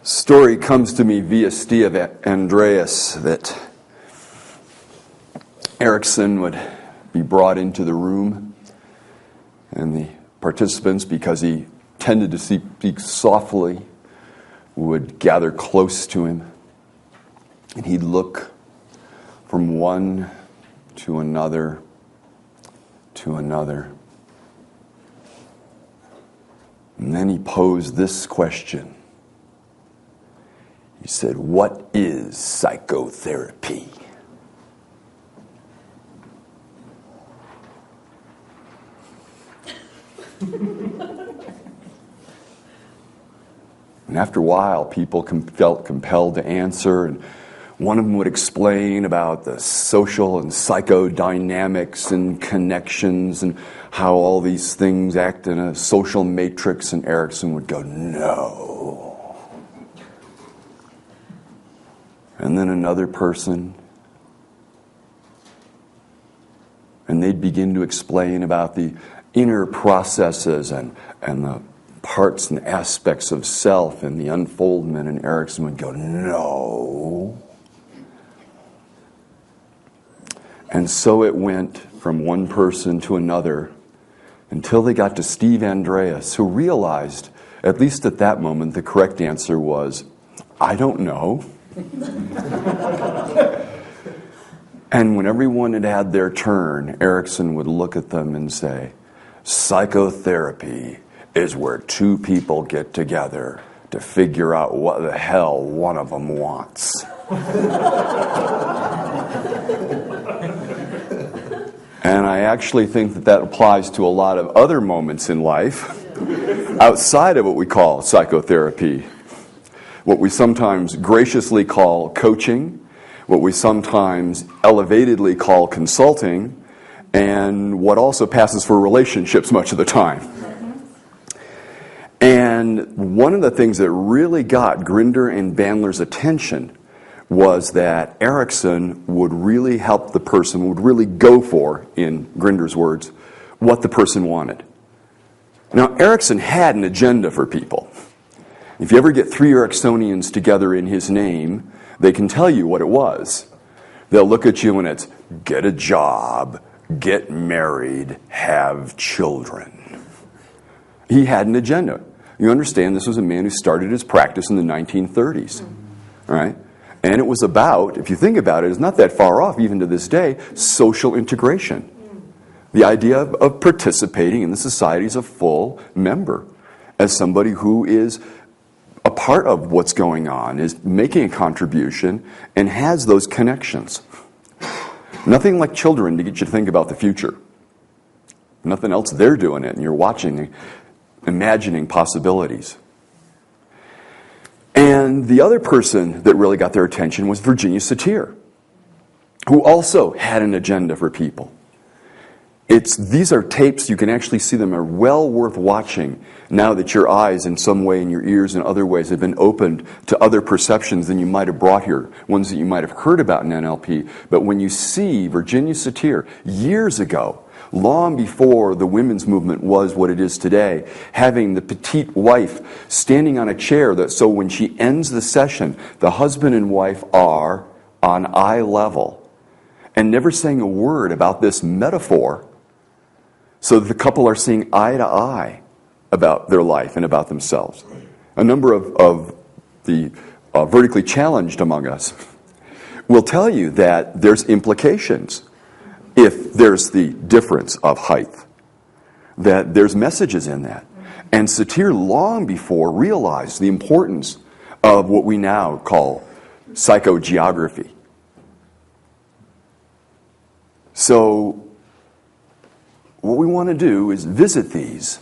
Story comes to me via Steve Andreas that Erickson would be brought into the room, and the participants, because he tended to speak softly, would gather close to him, and he'd look from one to another to another. And then he posed this question. He said, "What is psychotherapy?" And after a while, people felt compelled to answer, and one of them would explain about the social and psychodynamics and connections and how all these things act in a social matrix, and Erickson would go, "No." And then another person, and they'd begin to explain about the inner processes and the parts and aspects of self and the unfoldment, and Erickson would go, "No." And so it went from one person to another until they got to Steve Andreas, who realized, at least at that moment, the correct answer was, "I don't know." And when everyone had had their turn, Erickson would look at them and say, "Psychotherapy is where two people get together to figure out what the hell one of them wants." And I actually think that that applies to a lot of other moments in life outside of what we call psychotherapy. What we sometimes graciously call coaching, what we sometimes elevatedly call consulting, and what also passes for relationships much of the time. And one of the things that really got Grinder and Bandler's attention was that Erickson would really help the person, would really go for, in Grinder's words, what the person wanted. Now, Erickson had an agenda for people. If you ever get three Ericksonians together in his name, they can tell you what it was. They'll look at you and it's, get a job, get married, have children. He had an agenda. You understand, this was a man who started his practice in the 1930s, right? And it was about, if you think about it, it's not that far off, even to this day, social integration. The idea of participating in the society as a full member, as somebody who is a part of what's going on, is making a contribution, and has those connections. Nothing like children to get you to think about the future. Nothing else, they're doing it, and you're watching, imagining possibilities. And the other person that really got their attention was Virginia Satir, who also had an agenda for people. These are tapes, you can actually see them, are well worth watching now that your eyes in some way and your ears in other ways have been opened to other perceptions than you might have brought here, ones that you might have heard about in NLP. But when you see Virginia Satir, years ago, long before the women's movement was what it is today, having the petite wife standing on a chair so when she ends the session, the husband and wife are on eye level, and never saying a word about this metaphor, so that the couple are seeing eye to eye about their life and about themselves. A number of the vertically challenged among us will tell you that there's implications if there's the difference of height, that there's messages in that. And Satir long before realized the importance of what we now call psychogeography. So what we want to do is visit these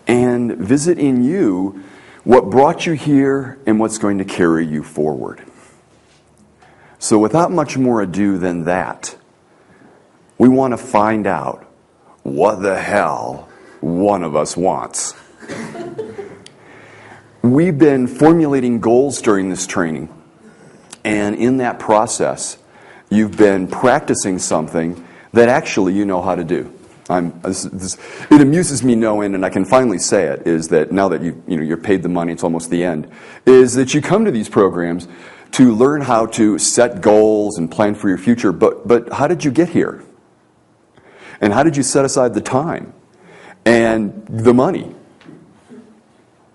and visit in you what brought you here and what's going to carry you forward. So without much more ado than that, we want to find out what the hell one of us wants. We've been formulating goals during this training, and in that process, you've been practicing something that actually you know how to do. It amuses me no end, and I can finally say it, is that now that you're paid the money, it's almost the end, is that you come to these programs to learn how to set goals and plan for your future, but how did you get here? And how did you set aside the time and the money?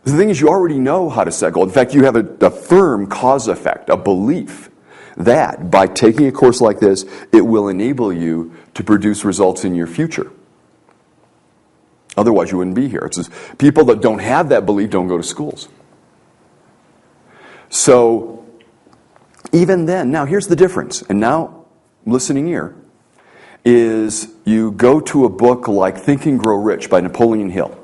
The thing is, you already know how to set goals. In fact, you have a firm cause effect, a belief that by taking a course like this, it will enable you to produce results in your future. Otherwise, you wouldn't be here. It's just people that don't have that belief don't go to schools. So, even then, now here's the difference, and now, listening ear, is you go to a book like Think and Grow Rich by Napoleon Hill,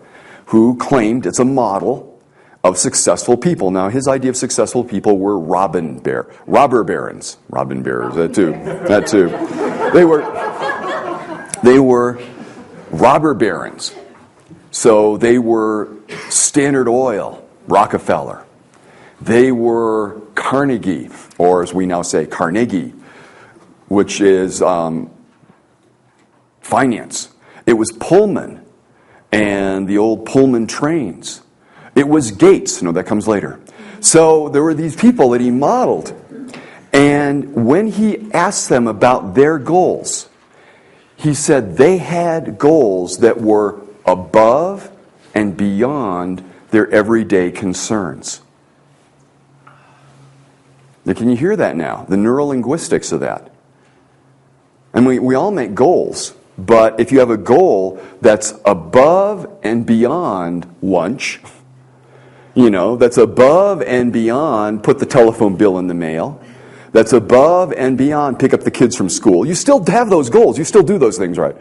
who claimed it's a model of successful people. Now, his idea of successful people were robber barons. Robin bearers, that too. They were robber barons. So they were Standard Oil, Rockefeller. They were Carnegie, or as we now say, Carnegie, which is finance. It was Pullman and the old Pullman trains. It was Gates. No, that comes later. So there were these people that he modeled. And when he asked them about their goals, he said they had goals that were above and beyond their everyday concerns. Now, can you hear that now? The neurolinguistics of that. And we all make goals, but if you have a goal that's above and beyond lunch, that's above and beyond put the telephone bill in the mail, that's above and beyond pick up the kids from school, you still have those goals. You still do those things, right?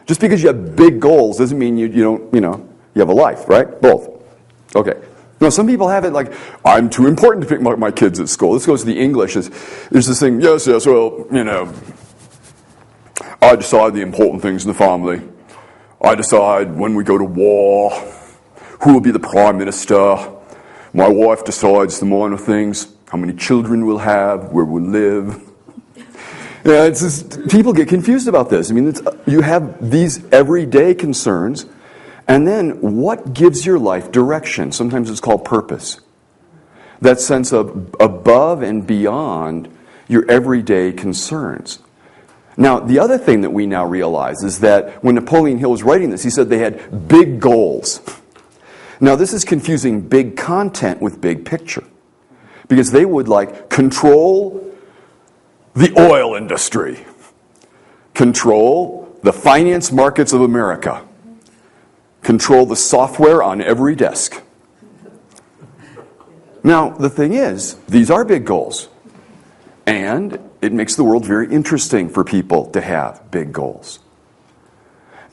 Just because you have big goals doesn't mean you don't, you have a life, right? Both. Okay. Now, some people have it like, I'm too important to pick my kids at school. This goes to the English. There's this thing, yes, well, I decide the important things in the family. I decide when we go to war, who will be the prime minister. My wife decides the minor things, how many children we'll have, where we'll live. Yeah, it's just, people get confused about this. I mean, you have these everyday concerns, and then what gives your life direction? Sometimes it's called purpose. That sense of above and beyond your everyday concerns. Now, the other thing that we now realize is that when Napoleon Hill was writing this, he said they had big goals. Now, this is confusing big content with big picture. Because they would control the oil industry, control the finance markets of America, control the software on every desk. Now, the thing is, these are big goals. And it makes the world very interesting for people to have big goals.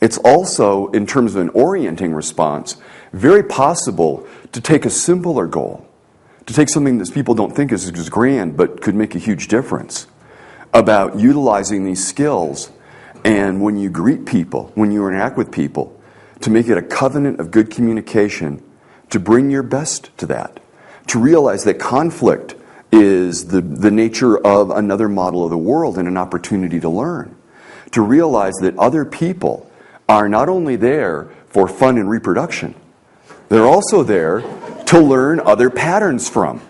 It's also, in terms of an orienting response, very possible to take a simpler goal, to take something that people don't think is grand but could make a huge difference, about utilizing these skills, and when you greet people, when you interact with people, to make it a covenant of good communication, to bring your best to that, to realize that conflict is the nature of another model of the world and an opportunity to learn, to realize that other people are not only there for fun and reproduction, they're also there to learn other patterns from.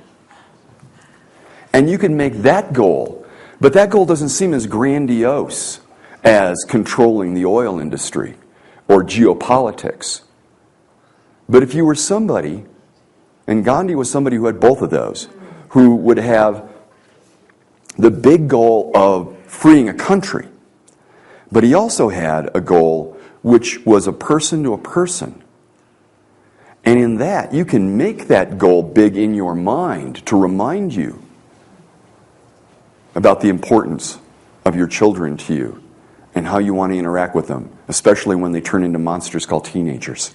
And you can make that goal, but that goal doesn't seem as grandiose as controlling the oil industry or geopolitics. But if you were somebody, and Gandhi was somebody who had both of those, who would have the big goal of freeing a country, but he also had a goal which was a person to a person. And in that, you can make that goal big in your mind to remind you about the importance of your children to you and how you want to interact with them, especially when they turn into monsters called teenagers.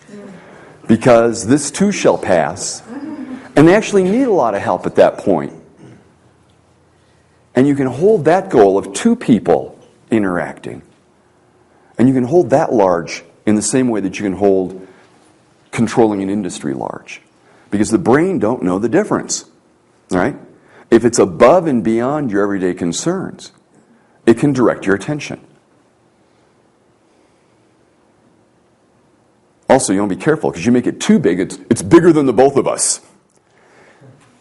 Because this too shall pass, and they actually need a lot of help at that point. And you can hold that goal of two people interacting. And you can hold that large in the same way that you can hold controlling an industry large. Because the brain don't know the difference. Right? If it's above and beyond your everyday concerns, it can direct your attention. Also, you want to be careful, because you make it too big, it's bigger than the both of us.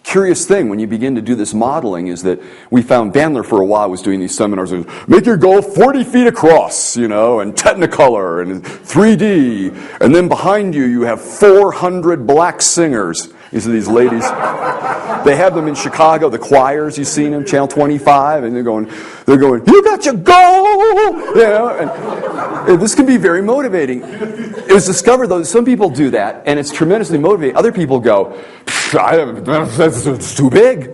Curious thing, when you begin to do this modeling, is that we found Bandler for a while was doing these seminars, make your goal 40 feet across, and Technicolor, and 3D, and then behind you have 400 black singers. These are these ladies. They have them in Chicago, the choirs, you've seen them, Channel 25, and they're going, you got your goal! And this can be very motivating. It was discovered, though, that some people do that, and it's tremendously motivating. Other people go, it's too big.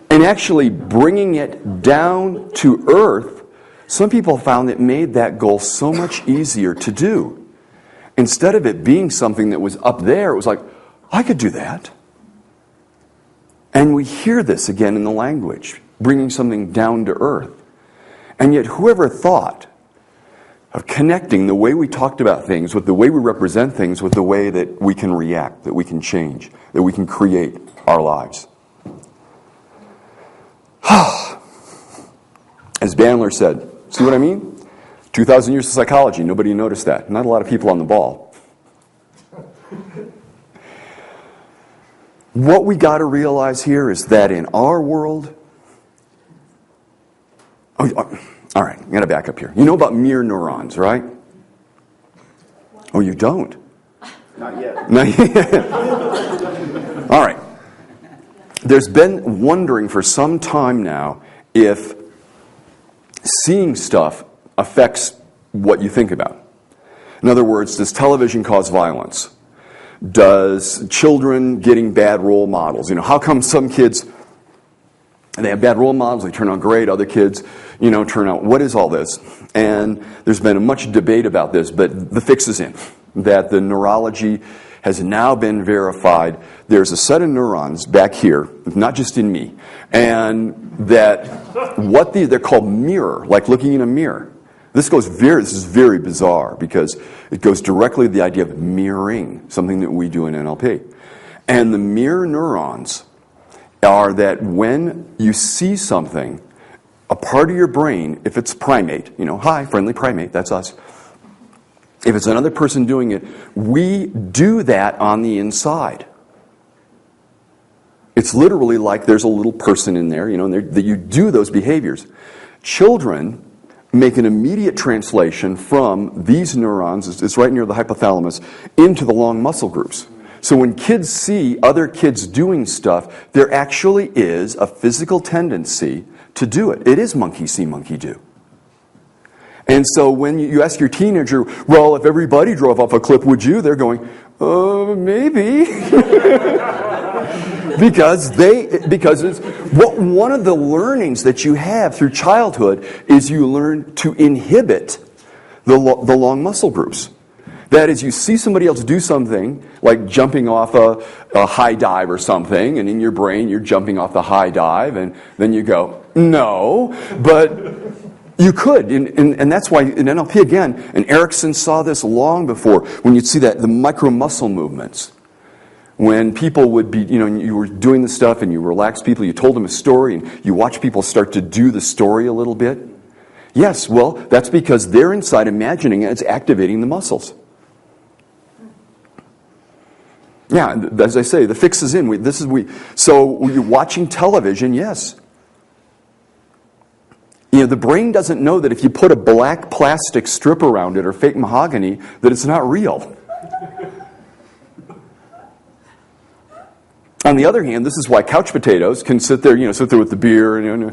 And actually bringing it down to earth, some people found it made that goal so much easier to do. Instead of it being something that was up there, it was like, I could do that. And we hear this again in the language, bringing something down to earth. And yet whoever thought of connecting the way we talked about things with the way we represent things with the way that we can react, that we can change, that we can create our lives. As Bandler said, see what I mean? 2,000 years of psychology, nobody noticed that. Not a lot of people on the ball. What we got to realize here is that in our world... all right, I'm going to back up here. You know about mirror neurons, right? Oh, you don't? Not yet. Not yet. All right. There's been wondering for some time now if seeing stuff affects what you think about. In other words, does television cause violence? Does children getting bad role models? How come some kids, they have bad role models, they turn out great, other kids, turn out, what is all this? And there's been much debate about this, but the fix is in. That the neurology has now been verified. There's a set of neurons back here, not just in me, and that they're called mirror, like looking in a mirror. This is very bizarre because it goes directly to the idea of mirroring, something that we do in NLP. And the mirror neurons are that when you see something, a part of your brain, if it's primate, hi, friendly primate, that's us. If it's another person doing it, we do that on the inside. It's literally like there's a little person in there, that you do those behaviors. Children make an immediate translation from these neurons, it's right near the hypothalamus, into the long muscle groups. So when kids see other kids doing stuff, there actually is a physical tendency to do it. It is monkey see, monkey do. And so when you ask your teenager, well, if everybody drove off a cliff, would you? They're going, maybe. because it's one of the learnings that you have through childhood is you learn to inhibit the long muscle groups. That is, you see somebody else do something, like jumping off a high dive or something, and in your brain you're jumping off the high dive, and then you go, no, but you could. And that's why in NLP again, and Erickson saw this long before, when you'd see that, the micro-muscle movements. When people would be, you were doing the stuff and you relaxed people, you told them a story, and you watch people start to do the story a little bit. Yes, well, that's because they're inside imagining it, it's activating the muscles. Yeah, as I say, the fix is in. So you're watching television, yes. The brain doesn't know that if you put a black plastic strip around it or fake mahogany, that it's not real. On the other hand, this is why couch potatoes can sit there with the beer and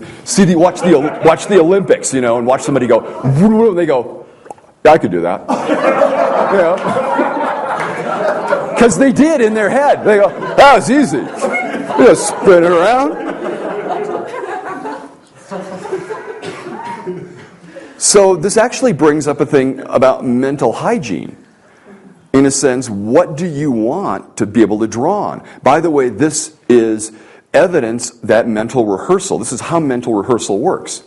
watch the Olympics, and watch somebody go, and they go, I could do that. Because they did in their head. They go, that was easy. Spin it around. So this actually brings up a thing about mental hygiene. In a sense, what do you want to be able to draw on? By the way, this is evidence that mental rehearsal, this is how mental rehearsal works.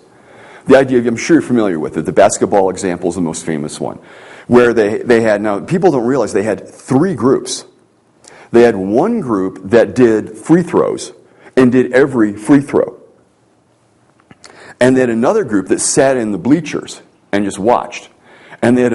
The idea, I'm sure you're familiar with it, the basketball example is the most famous one, where they had, now people don't realize they had 3 groups. They had one group that did free throws and did every free throw. And they had another group that sat in the bleachers and just watched. And they had